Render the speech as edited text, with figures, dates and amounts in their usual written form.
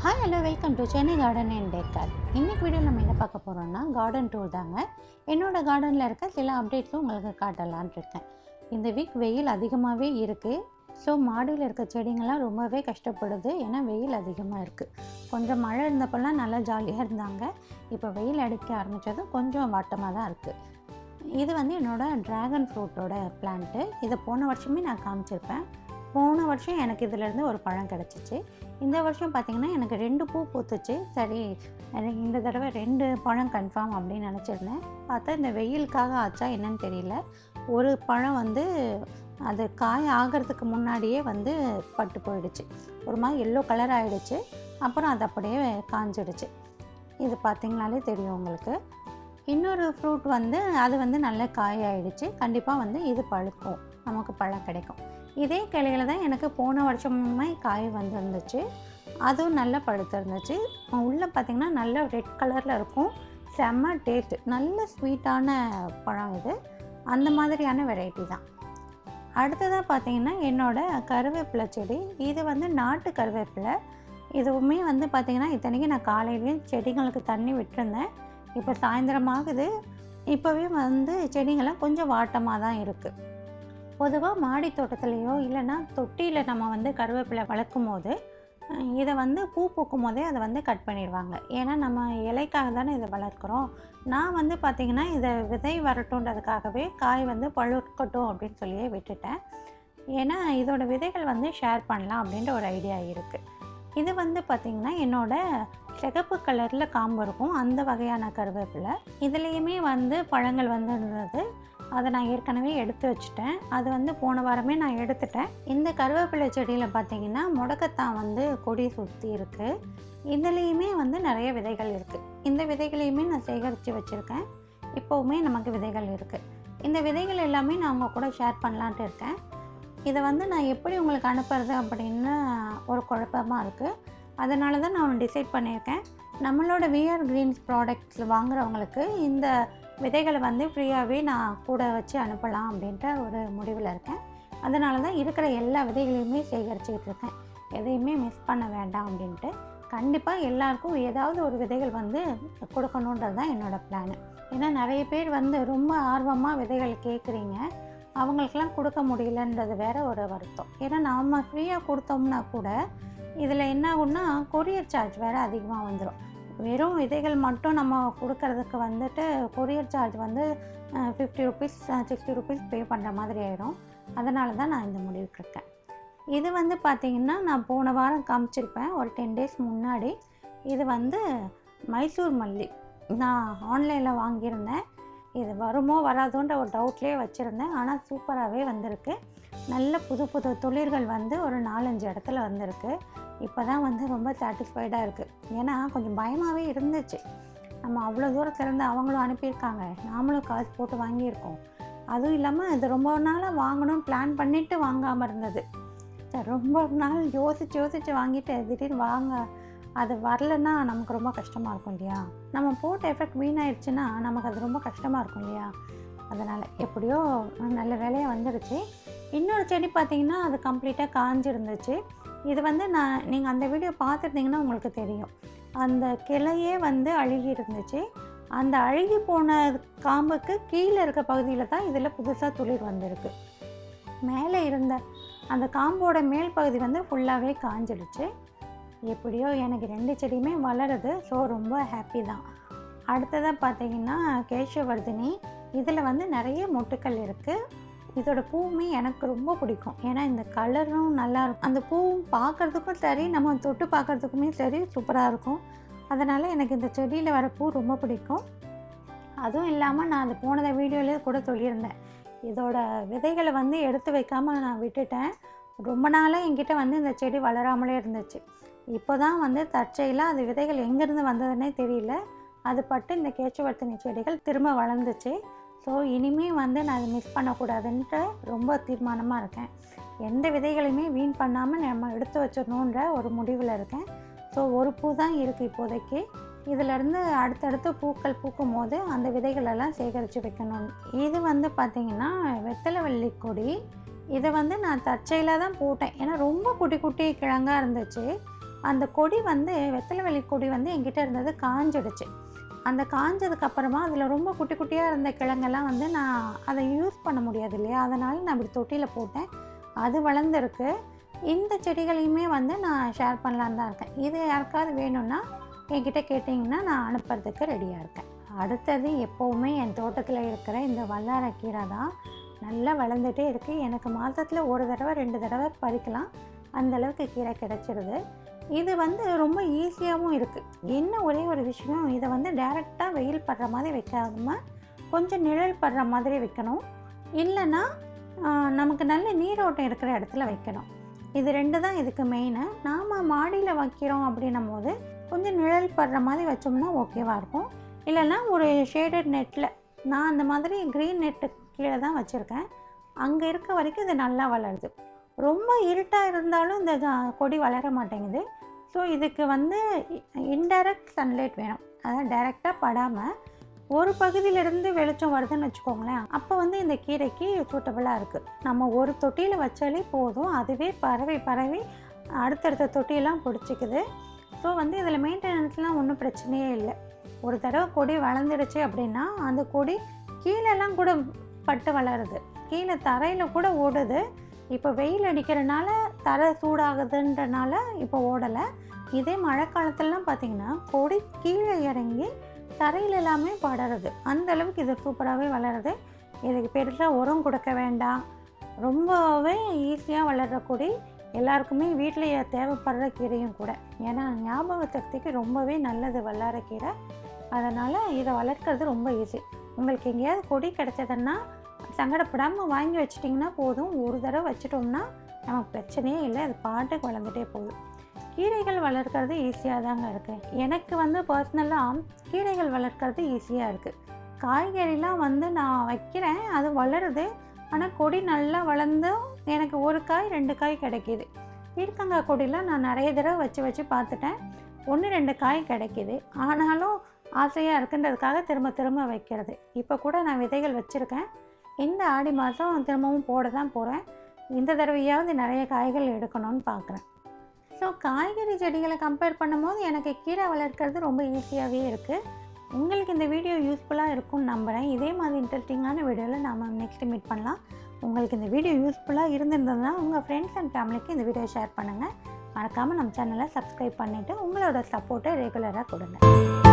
Hi hello welcome to Chennai garden and decker. இன்றைக்கி video நம்ம என்ன பார்க்க போகிறோம்னா கார்டன் டூர் தாங்க. என்னோடய கார்டனில் இருக்க சில அப்டேட்ஸும் உங்களுக்கு காட்டலான் இருக்கேன். இந்த வீக் வெயில் அதிகமாகவே இருக்குது. ஸோ மாடியில் இருக்க செடிங்கள்லாம் ரொம்பவே கஷ்டப்படுது. ஏன்னா வெயில் அதிகமாக இருக்குது. கொஞ்சம் மழை இருந்தப்பெல்லாம் நல்லா ஜாலியாக இருந்தாங்க. இப்போ வெயில் அடிக்க ஆரம்பித்ததும் கொஞ்சம் வாட்டமாக தான் இருக்குது. இது வந்து என்னோடய ட்ராகன் ஃப்ரூட்டோட பிளான்ட்டு. இதை போன வருஷமே நான் காமிச்சிருப்பேன். போன வருஷம் எனக்கு இதிலேருந்து ஒரு பழம் கிடச்சிச்சு. இந்த வருஷம் பார்த்திங்கன்னா எனக்கு 2 பூ பூத்துச்சு. சரி, இந்த தடவை 2 பழம் கன்ஃபார்ம் அப்படின்னு நினச்சிருந்தேன். பார்த்தா இந்த வெயிலுக்காக ஆச்சா என்னன்னு தெரியல, ஒரு பழம் வந்து அது காய் ஆகிறதுக்கு முன்னாடியே வந்து பட்டு போயிடுச்சு. ஒரு மாதிரி எல்லோ கலர் ஆகிடுச்சு. அப்புறம் அது அப்படியே காஞ்சிடுச்சு. இது பார்த்திங்கனாலே தெரியும் உங்களுக்கு. இன்னொரு ஃப்ரூட் வந்து அது வந்து நல்ல காய் ஆகிடுச்சு. கண்டிப்பாக வந்து இது பழுக்கும், நமக்கு பழம் கிடைக்கும். இதே கிளையில் தான் எனக்கு போன வருஷமுமே காய் வந்துருந்துச்சு. அதுவும் நல்லா பழுத்திருந்துச்சு. உள்ளே பார்த்திங்கன்னா நல்ல ரெட் கலரில் இருக்கும். செம்ம டேஸ்ட், நல்ல ஸ்வீட்டான பழம் இது. அந்த மாதிரியான வெரைட்டி தான். அடுத்ததாக பார்த்திங்கன்னா என்னோடய கருவேப்பிலை செடி. இது வந்து நாட்டு கருவேப்பிலை. இதுவுமே வந்து பார்த்திங்கன்னா இத்தனைக்கு நான் காலையிலேயே செடிங்களுக்கு தண்ணி விட்டுருந்தேன். இப்போ சாயந்தரம் ஆகுது. இப்போவே வந்து செடிங்கள்லாம் கொஞ்சம் வாட்டமாக தான் இருக்குது. பொதுவாக மாடி தோட்டத்துலேயோ இல்லைன்னா தொட்டியில் நம்ம வந்து கருவேப்பிலை வளர்க்கும் போது இதை வந்து பூ பூக்கும் போதே அதை வந்து கட் பண்ணிடுவாங்க. ஏன்னா நம்ம இலைக்காக தானே இதை வளர்க்குறோம். நான் வந்து பார்த்திங்கன்னா இதை விதை வரட்டுன்றதுக்காகவே காய் வந்து பழுக்கட்டும் அப்படின்னு சொல்லியே விட்டுட்டேன். ஏன்னா இதோட விதைகள் வந்து ஷேர் பண்ணலாம் அப்படின்ற ஒரு ஐடியா இருக்குது. இது வந்து பார்த்திங்கன்னா என்னோடய சிகப்பு கலரில் காம்பு இருக்கும், அந்த வகையான கருவேப்பிலை. இதுலேயுமே வந்து பழங்கள் வந்து இருந்தது. அதை நான் ஏற்கனவே எடுத்து வச்சுட்டேன். அது வந்து போன வாரமே நான் எடுத்துட்டேன். இந்த கருவேப்பிலை செடியில் பார்த்திங்கன்னா முடக்கத்தான் வந்து கொடி சுற்றி இருக்குது. இதுலேயுமே வந்து நிறைய விதைகள் இருக்குது. இந்த விதைகளையுமே நான் சேகரித்து வச்சுருக்கேன். இப்போவுமே நமக்கு விதைகள் இருக்குது. இந்த விதைகள் எல்லாமே நான் உங்கள் கூட ஷேர் பண்ணலான்ட்டு இருக்கேன். இதை வந்து நான் எப்படி உங்களுக்கு அனுப்புறது அப்படின்னு ஒரு குழப்பமாக இருக்குது. அதனால தான் நான் டிசைட் பண்ணியிருக்கேன், நம்மளோட விஆர் கிரீன்ஸ் ப்ராடக்ட்ஸ் வாங்குகிறவங்களுக்கு இந்த விதைகளை வந்து ஃப்ரீயாகவே நான் கூட வச்சு அனுப்பலாம் அப்படின்ற ஒரு முடிவில் இருக்கேன். அதனால தான் இருக்கிற எல்லா விதைகளையுமே சேகரிச்சுக்கிட்டு இருக்கேன். எதையுமே மிஸ் பண்ண வேண்டாம் அப்படின்ட்டு. கண்டிப்பாக எல்லாருக்கும் ஏதாவது ஒரு விதைகள் வந்து கொடுக்கணுன்றது தான் என்னோடய பிளானு. ஏன்னா நிறைய பேர் வந்து ரொம்ப ஆர்வமாக விதைகள் கேட்குறீங்க. அவங்களுக்கெல்லாம் கொடுக்க முடியலன்றது வேற ஒரு வருத்தம். ஏன்னா நாம் ஃப்ரீயாக கொடுத்தோம்னா கூட இதில் என்ன ஆகுன்னா கொரியர் சார்ஜ் வேறு அதிகமாக வந்துடும். வெறும் விதைகள் மட்டும் நம்ம கொடுக்கறதுக்கு வந்துட்டு கொரியர் சார்ஜ் வந்து 50 ருபீஸ் 60 ருபீஸ் பே பண்ணுற மாதிரி ஆகிடும். அதனால தான் நான் இந்த முடிவுக்கு இருக்கேன். இது வந்து பார்த்திங்கன்னா நான் போன வாரம் காமிச்சிருப்பேன், ஒரு 10 டேஸ் முன்னாடி. இது வந்து மைசூர் மல்லி நான் ஆன்லைனில் வாங்கியிருந்தேன். இது வருமோ வராதோன்ற ஒரு டவுட்லேயே வச்சுருந்தேன். ஆனால் சூப்பராகவே வந்திருக்கு. நல்ல புது புது துளிர்கள் வந்து ஒரு 4-5 இடத்துல வந்திருக்கு. இப்போ தான் வந்து ரொம்ப சாட்டிஸ்ஃபைடாக இருக்குது. ஏன்னா கொஞ்சம் பயமாகவே இருந்துச்சு. நம்ம அவ்வளோ தூரத்துலேருந்து அவங்களும் அனுப்பியிருக்காங்க, நாமளும் காசு போட்டு வாங்கியிருக்கோம். அதுவும் இல்லாமல் இது ரொம்ப நாளாக வாங்கணும்னு பிளான் பண்ணிவிட்டு வாங்காமல் இருந்தது. ரொம்ப நாள் யோசித்து வாங்கிட்டு திடீர்னு வாங்க அது வரலன்னா நமக்கு ரொம்ப கஷ்டமாக இருக்கும் இல்லையா. நம்ம போட்ட எஃபெக்ட் வீணாயிடுச்சுன்னா நமக்கு அது ரொம்ப கஷ்டமாக இருக்கும் இல்லையா. அதனால் எப்படியோ நல்ல வேலையாக வந்துடுச்சு. இன்னொரு செடி பார்த்திங்கன்னா அது கம்ப்ளீட்டாக காஞ்சிருந்துச்சு. இது வந்து நீங்கள் அந்த வீடியோ பார்த்துருந்தீங்கன்னா உங்களுக்கு தெரியும். அந்த கிளையே வந்து அழுகி இருந்துச்சு. அந்த அழுகி போன காம்புக்கு கீழே இருக்க பகுதியில் தான் இதில் புதுசாக துளிர் வந்திருக்கு. மேலே இருந்த அந்த காம்போட மேல் பகுதி வந்து ஃபுல்லாகவே காஞ்சிடுச்சு. எப்படியோ எனக்கு 2 செடியுமே வளருது. ஸோ ரொம்ப ஹாப்பி தான். அடுத்ததாக பார்த்திங்கன்னா கேஷவர்தினி. இதில் வந்து நிறைய மொட்டுக்கள் இருக்குது. இதோட பூவுமே எனக்கு ரொம்ப பிடிக்கும். ஏன்னா இந்த கலரும் நல்லாயிருக்கும். அந்த பூவும் பார்க்குறதுக்கும் சரி, நம்ம தொட்டு பார்க்குறதுக்குமே சரி சூப்பராக இருக்கும். அதனால் எனக்கு இந்த செடியில் வர பூ ரொம்ப பிடிக்கும். அதுவும் இல்லாமல் நான் அது போனதை வீடியோலேயே கூட சொல்லியிருந்தேன், இதோட விதைகளை வந்து எடுத்து வைக்காமல் நான் விட்டுட்டேன். ரொம்ப நாளாக என்கிட்ட வந்து இந்த செடி வளராமலே இருந்துச்சு. இப்போ தான் வந்து தற்செயலாக அது விதைகள் எங்கேருந்து வந்ததுன்னே தெரியல, அது பட்டு இந்த கேச்சுவர்த்தினி செடிகள் திரும்ப வளர்ந்துச்சு. ஸோ இனிமேல் வந்து நான் அதை மிஸ் பண்ணக்கூடாதுன்ட்டு ரொம்ப தீர்மானமாக இருக்கேன். எந்த விதைகளையுமே வீண் பண்ணாமல் நம்ம எடுத்து வச்சிடணுன்ற ஒரு முடிவில் இருக்கேன். ஸோ ஒரு பூ தான் இருக்குது இப்போதைக்கு. இதிலேருந்து அடுத்தடுத்து பூக்கள் பூக்கும் போது அந்த விதைகளெல்லாம் சேகரித்து வைக்கணும். இது வந்து பார்த்திங்கன்னா வெத்தலைவள்ளி கொடி. இதை வந்து நான் தற்செயலாக தான் போட்டேன். ஏன்னா ரொம்ப குட்டி குட்டி கிழங்காக இருந்துச்சு. அந்த கொடி வந்து வெத்தலை வள்ளி கொடி வந்து என்கிட்ட இருந்தது காஞ்சிடுச்சு. அந்த காஞ்சதுக்கப்புறமா அதில் ரொம்ப குட்டி குட்டியாக இருந்த கிழங்கெல்லாம் வந்து நான் அதை யூஸ் பண்ண முடியாது இல்லையா, அதனால் நான் இப்படி தொட்டியில் போட்டேன். அது வளர்ந்துருக்கு. இந்த செடிகளையுமே வந்து நான் ஷேர் பண்ணலான்னு தான் இருக்கேன். இது யாருக்காவது வேணும்னா என்கிட்ட கேட்டிங்கன்னா நான் அனுப்புறதுக்கு ரெடியாக இருக்கேன். அடுத்தது எப்போவுமே என் தோட்டத்தில் இருக்கிற இந்த வல்லாரைக்கீரை தான் நல்லா வளர்ந்துகிட்டே இருக்குது. எனக்கு மாதத்தில் 1 தடவை 2 தடவை பறிக்கலாம், அந்தளவுக்கு கீரை கிடச்சிருது. இது வந்து ரொம்ப ஈஸியாகவும் இருக்குது. என்ன ஒரே ஒரு விஷயம், இதை வந்து டைரெக்டாக வெயில் படுற மாதிரி வைக்காமல் கொஞ்சம் நிழல் படுற மாதிரி வைக்கணும். இல்லைன்னா நமக்கு நல்ல நீரோட்டம் இருக்கிற இடத்துல வைக்கணும். இது 2 தான் இதுக்கு மெயினு. நாம் மாடியில் வைக்கிறோம் அப்படின்னும் போது கொஞ்சம் நிழல் படுற மாதிரி வச்சோம்னா ஓகேவாக இருக்கும். இல்லைன்னா ஒரு ஷேடட் நெட்டில், நான் அந்த மாதிரி க்ரீன் நெட்டு கீழே தான் வச்சுருக்கேன். அங்கே இருக்க வரைக்கும் இது நல்லா வளருது. ரொம்ப இருட்டாக இருந்தாலும் இந்த கொடி வளர மாட்டேங்குது. ஸோ இதுக்கு வந்து இன்டைரக்ட் சன்லைட் வேணும். அதாவது டைரெக்டாக படாமல் ஒரு பகுதியிலேருந்து வெளிச்சம் வருதுன்னு வச்சுக்கோங்களேன், அப்போ வந்து இந்த கீரைக்கு சூட்டபுளாக இருக்குது. நம்ம ஒரு தொட்டியில் வச்சாலே போதும், அதுவே பரவி அடுத்தடுத்த தொட்டியெல்லாம் பிடிச்சிக்குது. ஸோ வந்து இதில் மெயின்டெனன்ஸ்லாம் ஒன்றும் பிரச்சனையே இல்லை. ஒரு தடவை கொடி வளர்ந்துடுச்சு அப்படின்னா அந்த கொடி கீழெல்லாம் கூட பட்டு வளருது, கீழே தரையில் கூட ஓடுது. இப்போ வெயில் அடிக்கிறனால தரை சூடாகுதுன்றனால இப்போ ஓடலை. இதே மழை காலத்துலலாம் பார்த்திங்கன்னா கொடி கீழே இறங்கி தரையில் எல்லாமே படருது. அந்த அளவுக்கு இது சூப்பராகவே வளருது. இதுக்கு பெருசாக உரம் கொடுக்க வேண்டாம், ரொம்பவே ஈஸியாக வளர்கிற கொடி. எல்லாருக்குமே வீட்டில் தேவைப்படுற கீரையும் கூட. ஏன்னா ஞாபக சக்திக்கு ரொம்பவே நல்லது வல்லாரைக்கீரை. அதனால் இதை வளர்க்குறது ரொம்ப ஈஸி. உங்களுக்கு எங்கேயாவது கொடி கிடச்சதுன்னா சங்கடப்படாமல் வாங்கி வச்சிட்டிங்கன்னா போதும். ஒரு தடவை வச்சிட்டோம்னா நமக்கு பிரச்சனையே இல்லை, அது பாட்டுக்கு வளர்ந்துட்டே போகுது. கீரைகள் வளர்க்குறது ஈஸியாக தாங்க இருக்குது. எனக்கு வந்து பர்சனலாக கீரைகள் வளர்க்குறது ஈஸியாக இருக்குது. காய்கறிலாம் வந்து நான் வைக்கிறேன், அது வளருது. ஆனால் கொடி நல்லா வளர்ந்தும் எனக்கு 1 காய் 2 காய் கிடைக்கிது. பீர்க்கங்காய் கொடிலாம் நான் நிறைய தடவை வச்சு பார்த்துட்டேன், 1 2 காய் கிடைக்கிது. ஆனாலும் ஆசையாக இருக்குன்றதுக்காக திரும்ப வைக்கிறது. இப்போ கூட நான் விதைகள் வச்சுருக்கேன். இந்த ஆடி மாதம் திரும்பவும் போட தான் போகிறேன். இந்த தடவையாவது நிறைய காய்கள் எடுக்கணும்னு பார்க்குறேன். ஸோ காய்கறி செடிகளை கம்பேர் பண்ணும்போது எனக்கு கீரை வளர்க்குறது ரொம்ப ஈஸியாகவே இருக்குது. உங்களுக்கு இந்த வீடியோ யூஸ்ஃபுல்லாக இருக்கும்னு நம்புகிறேன். இதே மாதிரி இன்ட்ரெஸ்டிங்கான வீடியோவில் நாம் நெக்ஸ்ட் மீட் பண்ணலாம். உங்களுக்கு இந்த வீடியோ யூஸ்ஃபுல்லாக இருந்திருந்ததுன்னா உங்கள் ஃப்ரெண்ட்ஸ் அண்ட் ஃபேமிலிக்கு இந்த வீடியோ ஷேர் பண்ணுங்கள். மறக்காமல் நம்ம சேனலை சப்ஸ்கிரைப் பண்ணிவிட்டு உங்களோட சப்போர்ட்டை ரெகுலராக கொடுங்க.